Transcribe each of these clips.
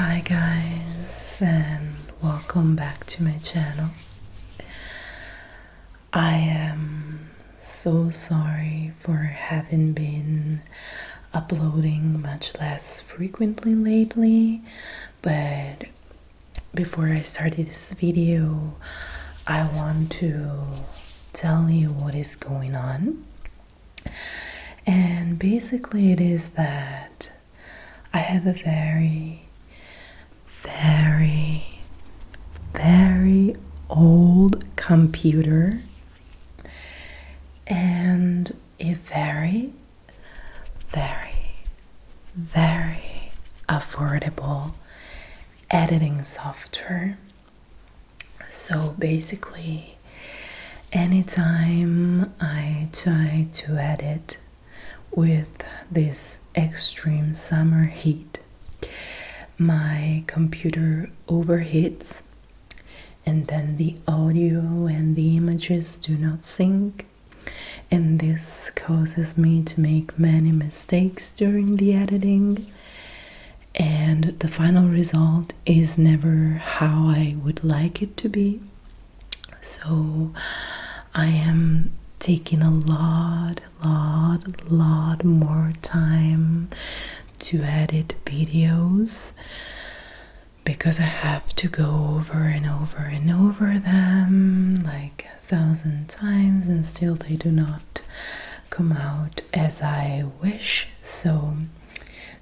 Hi guys, and welcome back to my channel. I am so sorry for having been uploading much less frequently lately, but before I started this video, I want to tell you what is going on. And basically it is that I have a very old computer and a very affordable editing software. So basically, anytime I try to edit with this extreme summer heat, my computer overheats and then the audio and the images do not sync, and this causes me to make many mistakes during the editing, and the final result is never how I would like it to be. So I am taking a lot more time to edit videos because I have to go over and over them like 1,000 times, and still they do not come out as I wish. So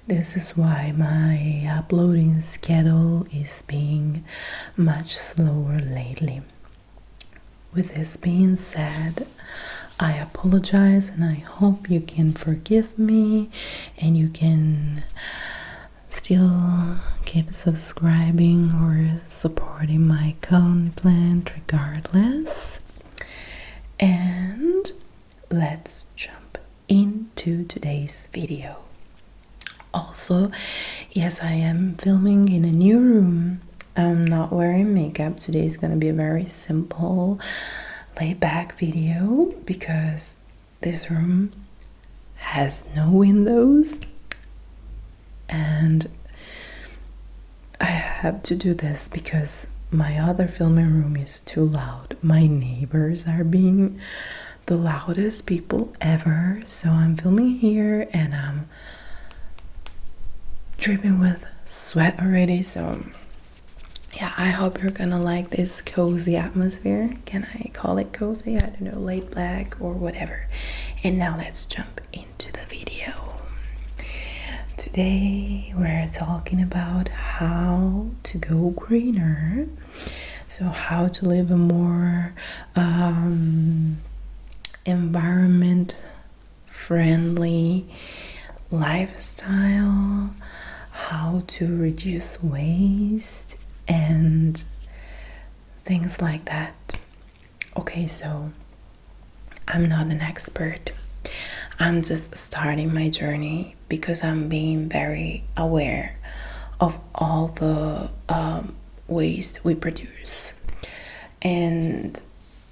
this is why my uploading schedule is being much slower lately. With this being said, I apologize and I hope you can forgive me and you can still keep subscribing or supporting my content regardless. And let's jump into today's video. Also, yes, I am filming in a new room. I'm not wearing makeup. Today is gonna be a very simple laid back video because this room has no windows and I have to do this because my other filming room is too loud. My neighbors are being the loudest people ever, so I'm filming here and I'm dripping with sweat already. So yeah, I hope you're gonna like this cozy atmosphere. Can I call it cozy? I don't know, laid back or whatever. And now let's jump into the video. Today we're talking about how to go greener. So how to live a more environment friendly lifestyle, how to reduce waste and things like that. Okay, so I'm not an expert. I'm just starting my journey because I'm being very aware of all the waste we produce, and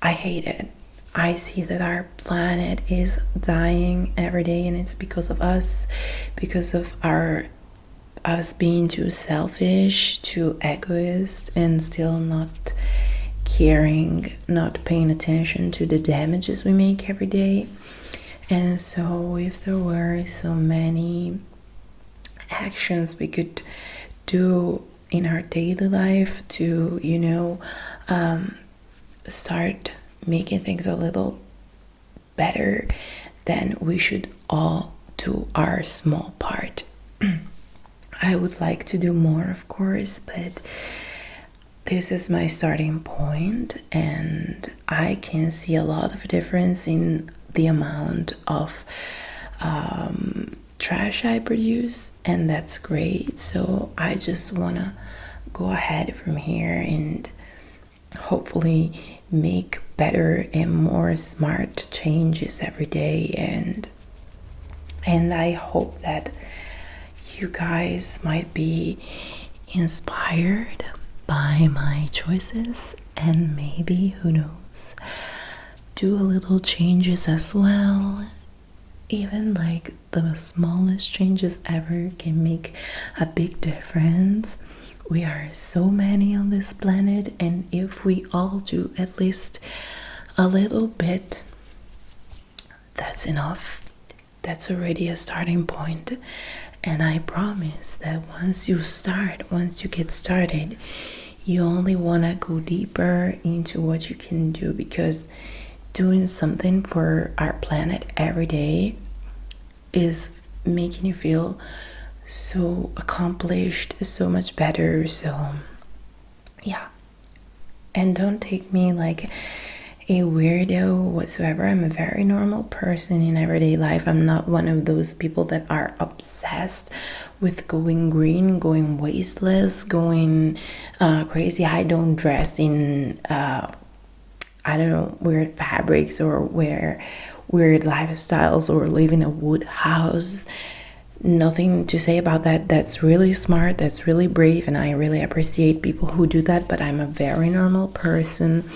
I hate it. I see that our planet is dying every day, and it's because of us, because of us being too selfish, too egoist, and still not caring, not paying attention to the damages we make every day. And so if there were so many actions we could do in our daily life to, start making things a little better, then we should all do our small part. I would like to do more, of course, but this is my starting point, and I can see a lot of difference in the amount of trash I produce, and that's great. So I just wanna go ahead from here and hopefully make better and more smart changes every day, and I hope that you guys might be inspired by my choices and maybe, who knows, do a little changes as well. even like the smallest changes ever can make a big difference. We are so many on this planet, and if we all do at least a little bit, that's enough. That's already a starting point. And I promise that once you get started, you only want to go deeper into what you can do, because doing something for our planet every day is making you feel so accomplished, so much better. So yeah, and don't take me like a weirdo whatsoever. I'm a very normal person in everyday life. I'm not one of those people that are obsessed with going green, going wasteless, going crazy. I don't dress in I don't know, weird fabrics or wear weird lifestyles or live in a wood house. Nothing to say about that. That's really smart, that's really brave, and I really appreciate people who do that. But I'm a very normal person,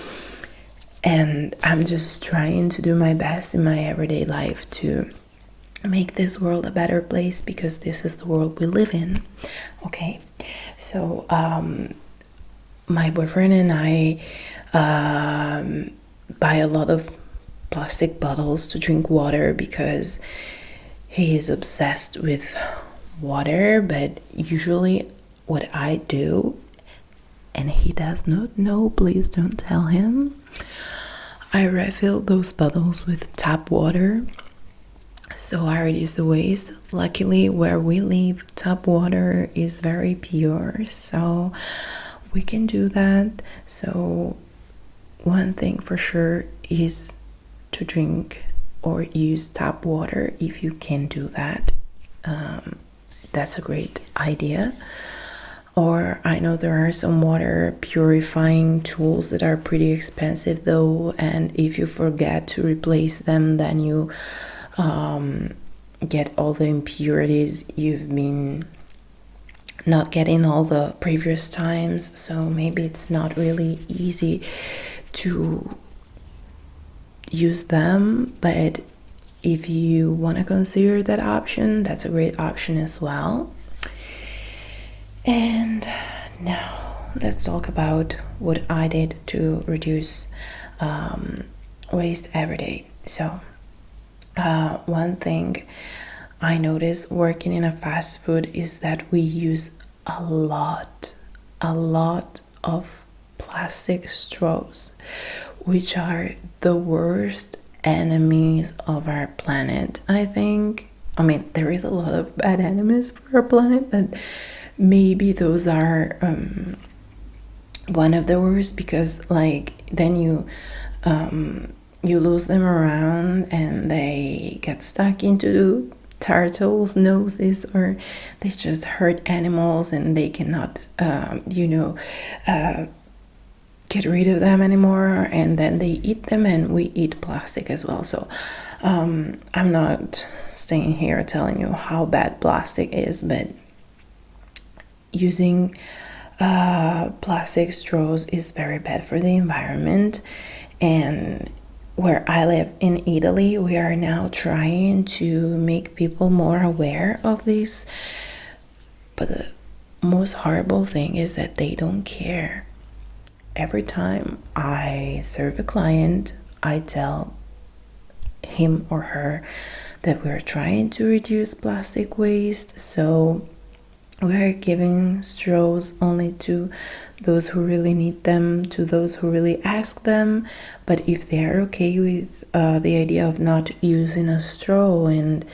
and I'm just trying to do my best in my everyday life to make this world a better place, because this is the world we live in. Okay, so my boyfriend and I buy a lot of plastic bottles to drink water, because he is obsessed with water. But usually what I do, and he does not know, please don't tell him, I refill those bottles with tap water, so I reduce the waste. Luckily, where we live, tap water is very pure, so we can do that. So one thing for sure is to drink or use tap water. If you can do that, that's a great idea. Or I know there are some water purifying tools that are pretty expensive though, and if you forget to replace them, then you get all the impurities you've been not getting all the previous times. So maybe it's not really easy to use them, but if you want to consider that option, that's a great option as well. And now let's talk about what I did to reduce waste every day. So one thing I noticed working in a fast food is that we use a lot of plastic straws, which are the worst enemies of our planet, I think. I mean, there is a lot of bad enemies for our planet, but maybe those are one of the worst, because like then you lose them around and they get stuck into turtles' noses, or they just hurt animals and they cannot get rid of them anymore, and then they eat them, and we eat plastic as well. So I'm not staying here telling you how bad plastic is, but using plastic straws is very bad for the environment. And where I live in Italy, we are now trying to make people more aware of this, but the most horrible thing is that they don't care. Every time I serve a client, I tell him or her that we're trying to reduce plastic waste, so we're giving straws only to those who really need them, to those who really ask them. But if they are okay with the idea of not using a straw and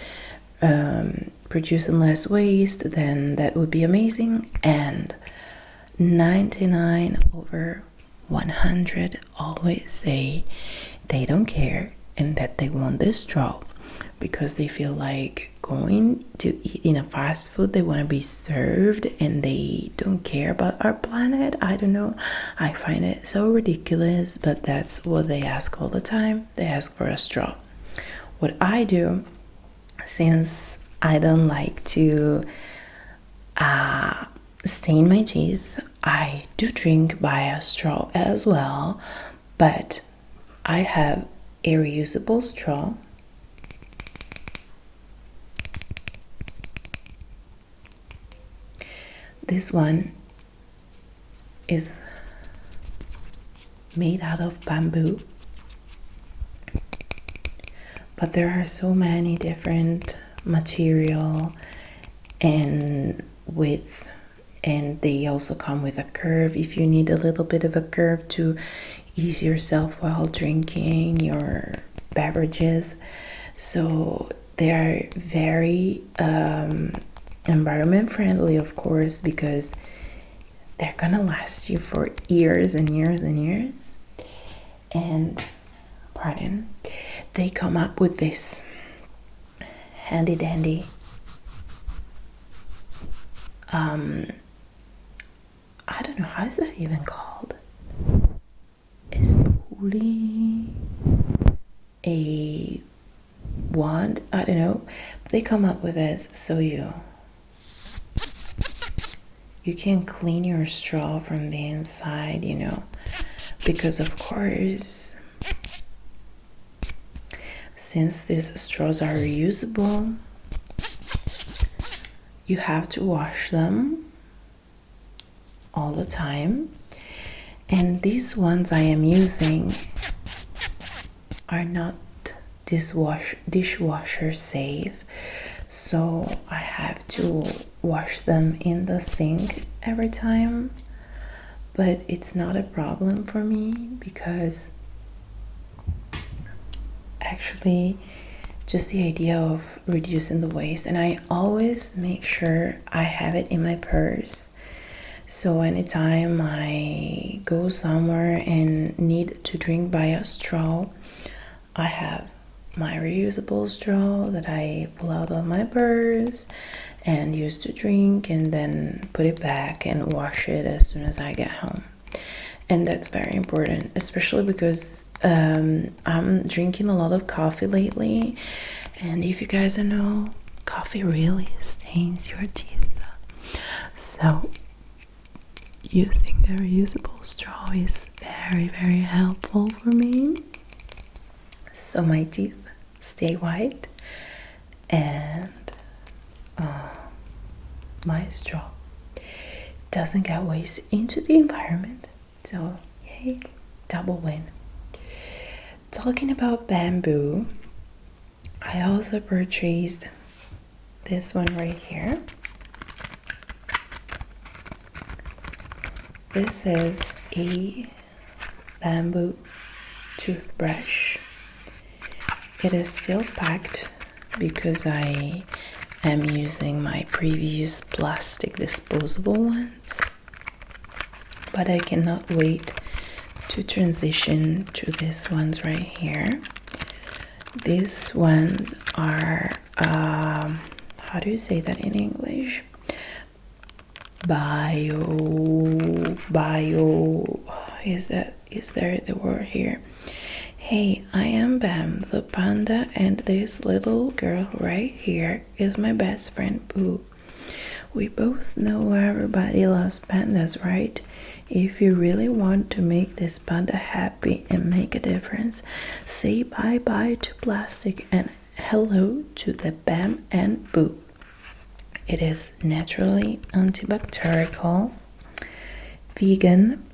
producing less waste, then that would be amazing. And 99 over 100 always say they don't care and that they want this straw, because they feel like going to eat in a fast food, they want to be served, and they don't care about our planet. I don't know, I find it so ridiculous, but that's what they ask all the time. They ask for a straw. What I do, since I don't like to stain my teeth, I do drink by a straw as well, but I have a reusable straw This one is made out of bamboo, but there are so many different material and width, and they also come with a curve if you need a little bit of a curve to ease yourself while drinking your beverages. So they are very environment friendly, of course, because they're gonna last you for years and years and years. And pardon, they come up with this handy dandy I don't know, how is that even called? A spoolie, a wand, I don't know, but they come up with this so you can clean your straw from the inside, you know, because of course, since these straws are reusable, you have to wash them all the time. And these ones I am using are not dishwasher safe, so I have to wash them in the sink every time. But it's not a problem for me because actually just the idea of reducing the waste, and I always make sure I have it in my purse. So anytime I go somewhere and need to drink by a straw, I have my reusable straw that I pull out of my purse and use to drink, and then put it back and wash it as soon as I get home. And that's very important, especially because I'm drinking a lot of coffee lately, and if you guys don't know, coffee really stains your teeth. So using a reusable straw is very, very helpful for me, so my teeth stay white and my straw doesn't get waste into the environment. So yay, double win. Talking about bamboo, I also purchased this one right here. This is a bamboo toothbrush. It is still packed because I am using my previous plastic disposable ones, but I cannot wait to transition to these ones right here. These ones are how do you say that in English? Bio is there the word here? Hey, I am Bam the panda, and this little girl right here is my best friend Boo. We both know everybody loves pandas, right? If you really want to make this panda happy and make a difference, say bye-bye to plastic and hello to the Bam and Boo. It is naturally antibacterial, vegan,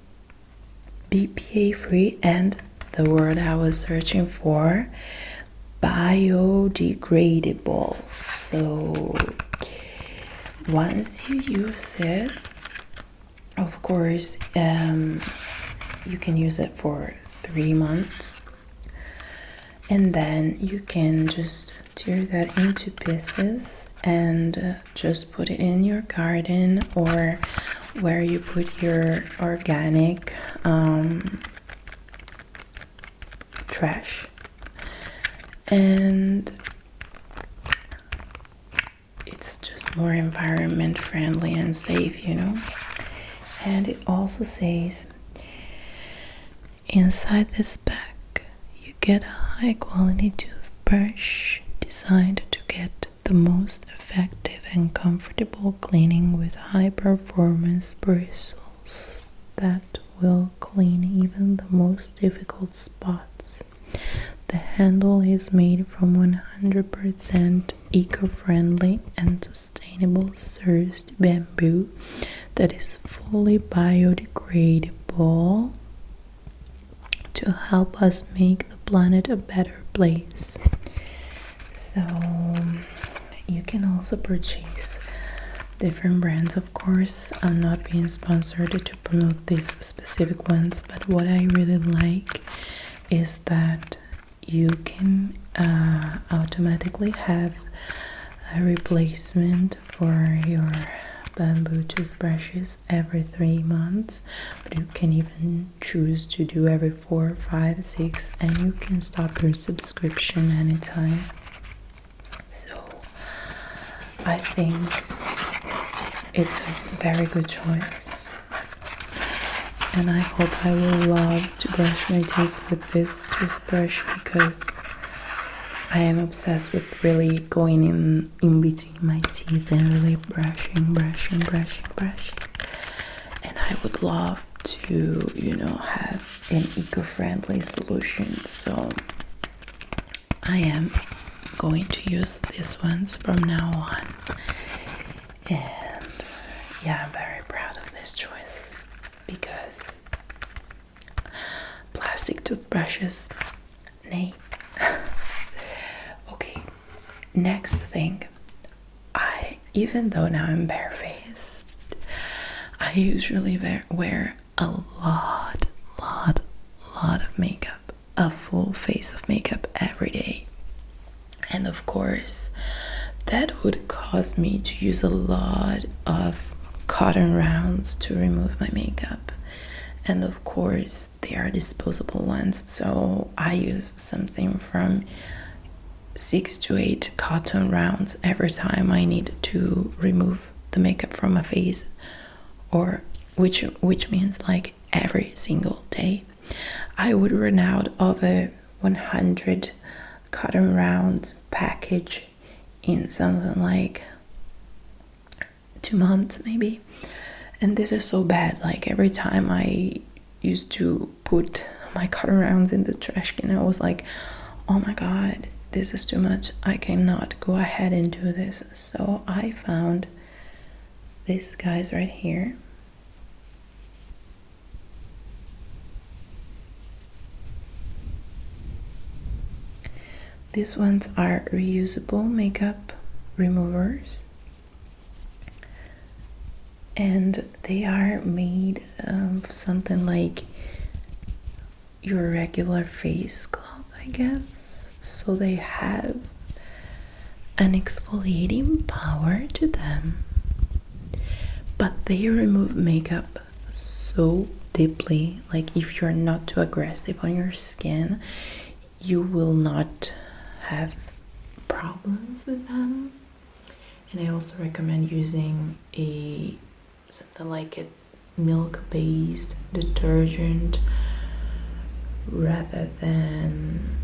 BPA-free, and the word I was searching for, biodegradable. So once you use it, of course, you can use it for 3 months, and then you can just tear that into pieces and just put it in your garden or where you put your organic trash. And it's just more environment friendly and safe, you know. And it also says inside this bag you get a high quality toothbrush designed to get the most effective and comfortable cleaning with high performance bristles that will clean even the most difficult spots. The handle is made from 100% eco-friendly and sustainable sourced bamboo that is fully biodegradable to help us make the planet a better place. So you can also purchase different brands. Of course, I'm not being sponsored to promote these specific ones, but what I really like is that you can automatically have a replacement for your bamboo toothbrushes every 3 months, but you can even choose to do every 4, 5, 6, and you can stop your subscription anytime. So I think it's a very good choice, and I hope I will love to brush my teeth with this toothbrush, because I am obsessed with really going in between my teeth and really brushing. And I would love to, have an eco-friendly solution. So I am going to use these ones from now on. And yeah, I'm very proud of this choice, because plastic toothbrushes, nay. Okay, next thing, even though now I'm barefaced, I usually wear a lot of makeup, a full face of makeup every day. And of course, that would cause me to use a lot of cotton rounds to remove my makeup. And of course, they are disposable ones, so I use something from 6 to 8 cotton rounds every time I need to remove the makeup from my face, or which means like every single day. I would run out of a 100 cotton rounds package in something like 2 months maybe. And this is so bad. Like every time I used to put my cotton rounds in the trash can, I was like, oh my god, this is too much. I cannot go ahead and do this. So I found these guys right here. These ones are reusable makeup removers, and they are made of something like your regular face scrub, I guess. So they have an exfoliating power to them, but they remove makeup so deeply. Like if you're not too aggressive on your skin, you will not have problems with them. And I also recommend using something like a milk-based detergent rather than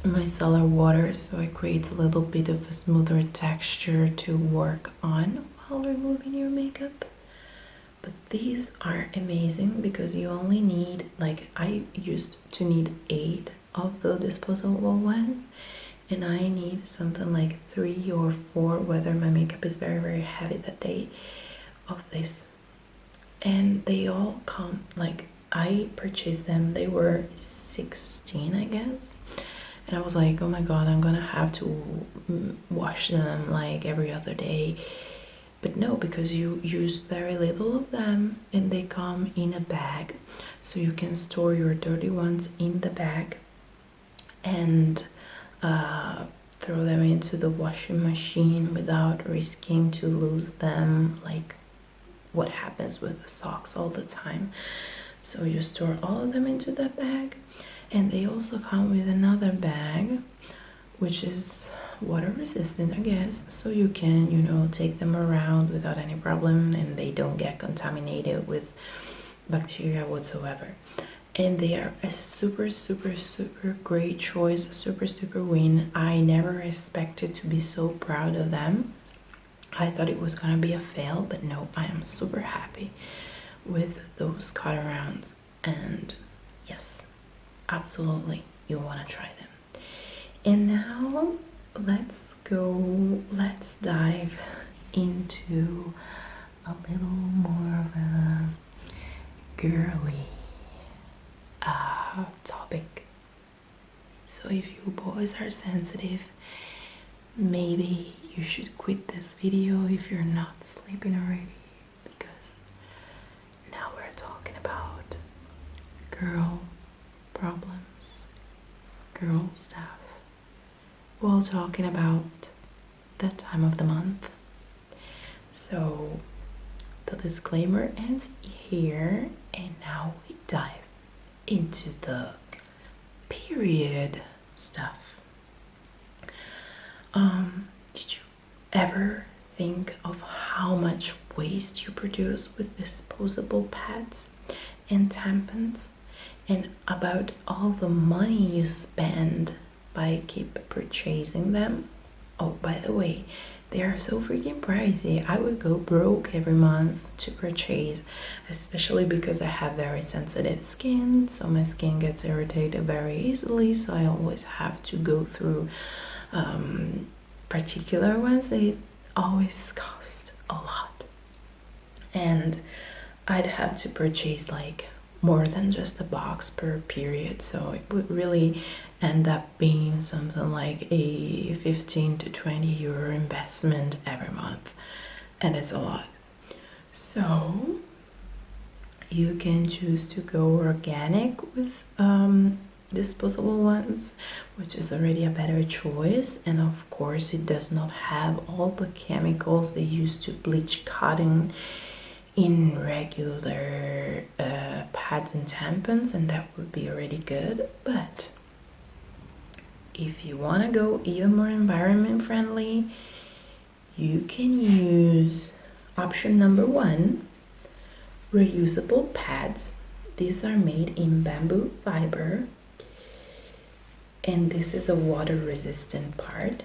micellar water, so it creates a little bit of a smoother texture to work on while removing your makeup. But these are amazing because you only need, like, I used to need 8 of the disposable ones, and I need something like 3 or 4, whether my makeup is very, very heavy that day, of this. And they all come, like, I purchased them, they were 16, I guess, and I was like, oh my god, I'm gonna have to wash them like every other day. But no, because you use very little of them, and they come in a bag, so you can store your dirty ones in the bag and throw them into the washing machine without risking to lose them, like what happens with the socks all the time. So you store all of them into that bag, and they also come with another bag which is water resistant, I guess, so you can take them around without any problem, and they don't get contaminated with bacteria whatsoever. And they are a super great choice, super win. I never expected to be so proud of them. I thought it was gonna be a fail, but no, I am super happy with those cut arounds. And yes, absolutely, you want to try them. And now let's dive into a little more of a girly topic. So if you boys are sensitive, maybe you should quit this video if you're not sleeping already, because now we're talking about girl problems, girl stuff, while talking about that time of the month. So the disclaimer ends here, and now we dive into the period stuff. Did you ever think of how much waste you produce with disposable pads and tampons, and about all the money you spend by keep purchasing them? Oh, by the way, they are so freaking pricey. I would go broke every month to purchase, especially because I have very sensitive skin, so my skin gets irritated very easily, so I always have to go through particular ones. They always cost a lot, and I'd have to purchase like more than just a box per period, so it would really end up being something like a 15 to 20 euro investment every month, and it's a lot. So you can choose to go organic with disposable ones, which is already a better choice, and of course it does not have all the chemicals they use to bleach cotton in regular pads and tampons, and that would be already good. But if you want to go even more environment friendly, you can use option number 1, reusable pads. These are made in bamboo fiber, and this is a water resistant part.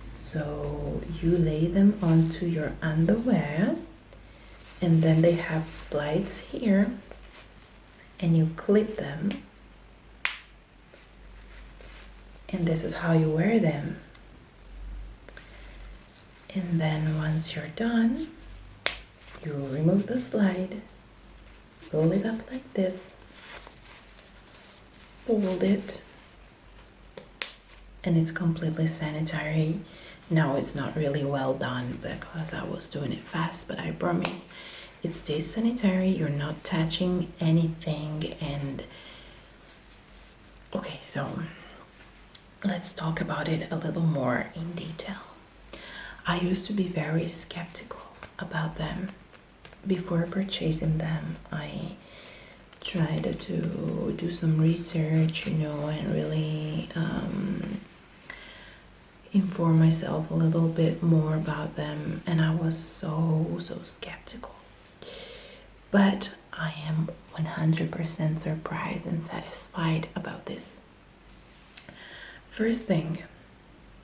So you lay them onto your underwear, and then they have slides here, and you clip them, and this is how you wear them. And then once you're done, you remove the slide, roll it up like this, fold it, and it's completely sanitary. Now it's not really well done because I was doing it fast, but I promise it stays sanitary. You're not touching anything. And okay, so let's talk about it a little more in detail. I used to be very skeptical about them. Before purchasing them, I tried to do some research, and really inform myself a little bit more about them, and I was so skeptical. But I am 100% surprised and satisfied about this. First thing,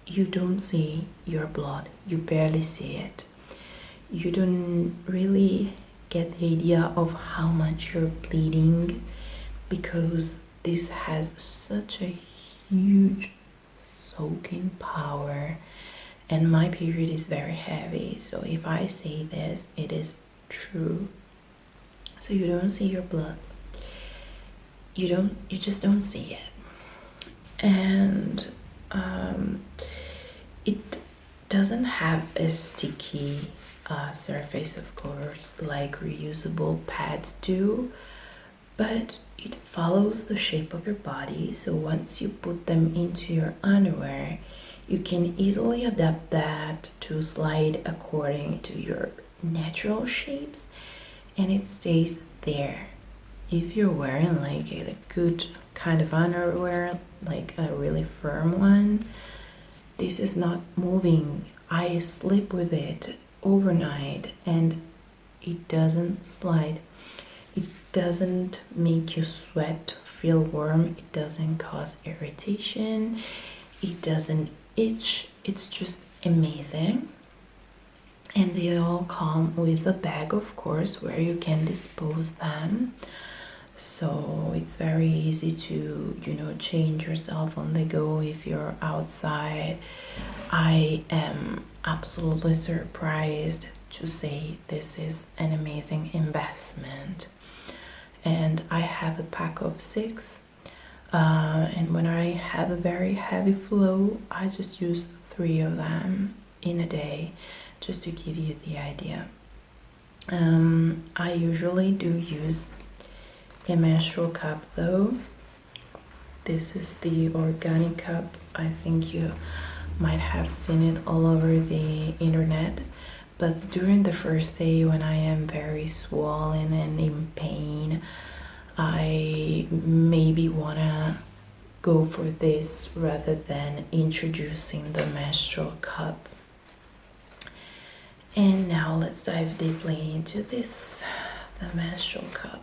you don't see your blood. You barely see it. You don't really get the idea of how much you're bleeding, because this has such a huge soaking power, and my period is very heavy, so if I say this, it is true. So you don't see your blood. You just don't see it. And it doesn't have a sticky surface, of course, like reusable pads do, but it follows the shape of your body. So once you put them into your underwear, you can easily adapt that to slide according to your natural shapes, and it stays there. If you're wearing like a good kind of underwear, like a really firm one, this is not moving. I sleep with it overnight and it doesn't slide. It doesn't make you sweat, feel warm. It doesn't cause irritation. It doesn't itch. It's just amazing. And they all come with a bag, of course, where you can dispose them. So it's very easy to, change yourself on the go if you're outside. I am absolutely surprised to say this is an amazing investment. And I have a pack of 6, and when I have a very heavy flow, I just use 3 of them in a day, just to give you the idea. I usually do use a menstrual cup though. This is the organic cup. I think you might have seen it all over the internet. But during the first day, when I am very swollen and in pain, I maybe wanna go for this rather than introducing the menstrual cup. And now let's dive deeply into this, the menstrual cup.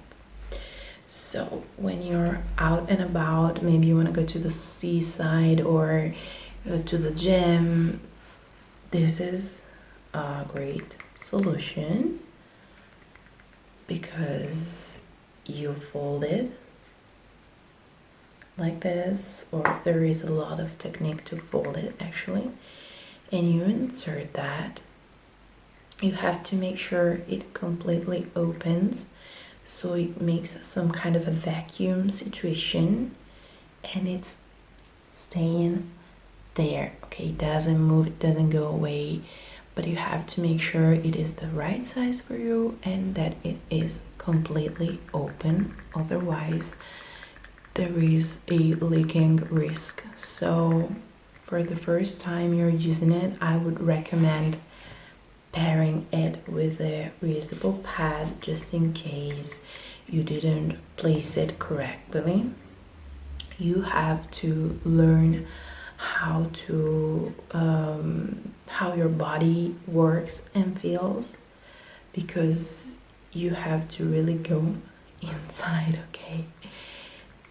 So when you're out and about, maybe you want to go to the seaside or to the gym, this is a great solution because you fold it like this, or there is a lot of technique to fold it actually, and you insert that. You have to make sure it completely opens, so it makes some kind of a vacuum situation and it's staying there. Okay, it doesn't move, it doesn't go away, but you have to make sure it is the right size for you and that it is completely open, otherwise there is a leaking risk. So for the first time you're using it, I would recommend pairing it with a reusable pad just in case you didn't place it correctly. You have to learn how your body works and feels, because you have to really go inside, okay?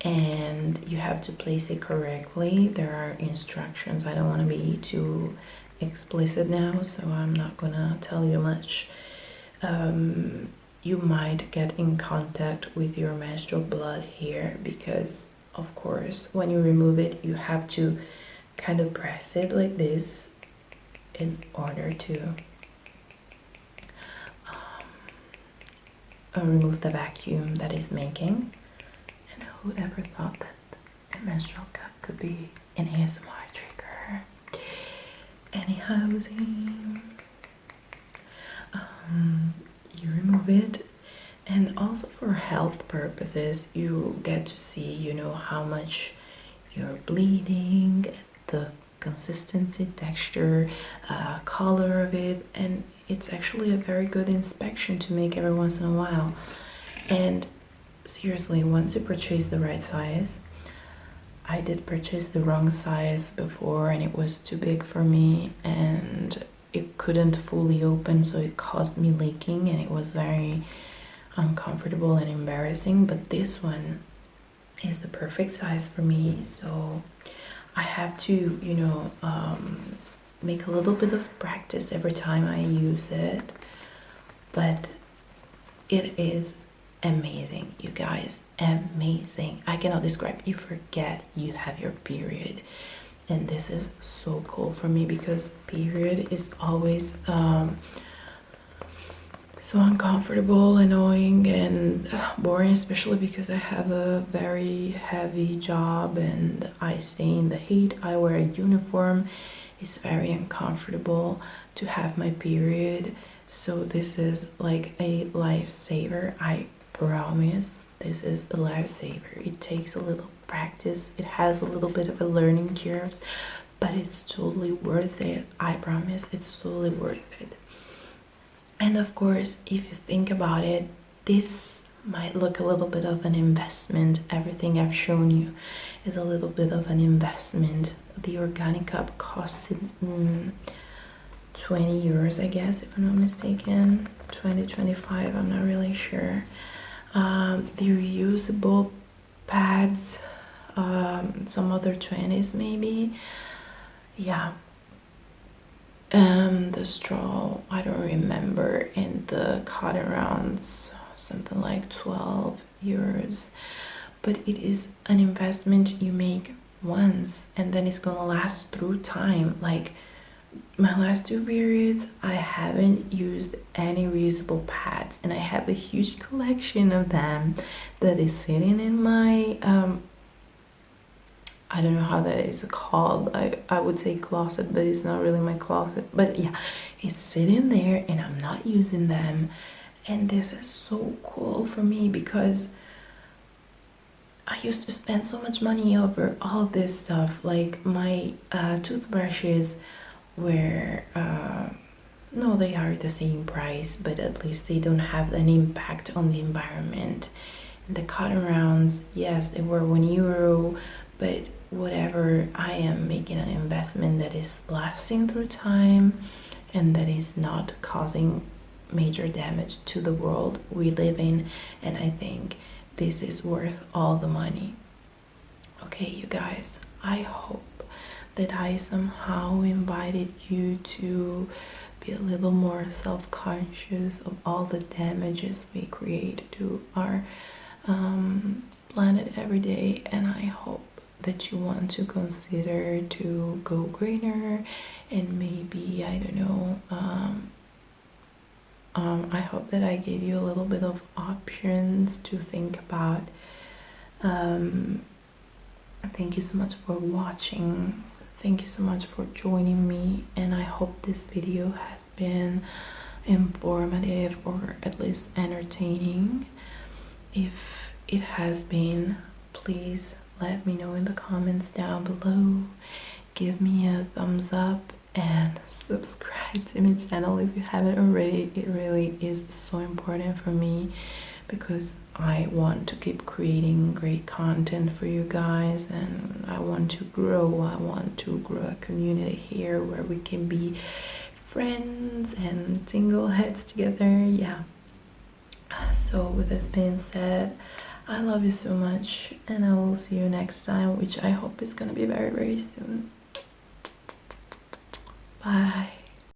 And you have to place it correctly. There are instructions. I don't want to be too explicit now, so I'm not gonna tell you much. You might get in contact with your menstrual blood here because of course when you remove it you have to kind of press it like this in order to remove the vacuum that is making. And who ever thought that a menstrual cup could be an ASMR trigger? Anyhow, you remove it, and also for health purposes you get to see, you know, how much you're bleeding, the consistency, texture, color of it, and it's actually a very good inspection to make every once in a while. And seriously, once you purchase the right size, I did purchase the wrong size before and it was too big for me and it couldn't fully open, so it caused me leaking and it was very uncomfortable and embarrassing. But this one is the perfect size for me, so I have to, you know, make a little bit of practice every time I use it, but it is amazing, you guys, amazing. I cannot describe. You forget you have your period, and this is so cool for me because period is always so uncomfortable, annoying, and boring, especially because I have a very heavy job and I stay in the heat. I wear a uniform. It's very uncomfortable to have my period, so this is like a lifesaver. I promise this is a lifesaver. It takes a little practice, it has a little bit of a learning curve, but it's totally worth it. I promise it's totally worth it. And of course, if you think about it, this might look a little bit of an investment. Everything I've shown you is a little bit of an investment. The organic cup costed 20 euros, I guess, if I'm not mistaken. 20, 25, I'm not really sure. The reusable pads, some other 20s maybe. Yeah. The straw, I don't remember, and the cotton rounds, something like 12 euros. But it is an investment you make once and then it's gonna last through time. Like my last 2 periods I haven't used any reusable pads, and I have a huge collection of them that is sitting in my I don't know how that is called. I would say closet, but it's not really my closet. But yeah, it's sitting there and I'm not using them. And this is so cool for me because I used to spend so much money over all this stuff. Like my toothbrushes were no, they are the same price, but at least they don't have an impact on the environment. And the cotton rounds, yes, they were €1, but whatever, I am making an investment that is lasting through time and that is not causing major damage to the world we live in, and I think this is worth all the money. Okay, you guys, I hope that I somehow invited you to be a little more self-conscious of all the damages we create to our planet every day, and I hope that you want to consider to go greener and maybe, I don't know, I hope that I gave you a little bit of options to think about. Thank you so much for watching. Thank you so much for joining me, and I hope this video has been informative or at least entertaining. If it has been, please let me know in the comments down below. Give me a thumbs up and subscribe to my channel if you haven't already. It really is so important for me because I want to keep creating great content for you guys, and I want to grow. I want to grow a community here where we can be friends and tingle heads together. Yeah. So with this being said, I love you so much, and I will see you next time, which I hope is gonna be very, very soon. Bye.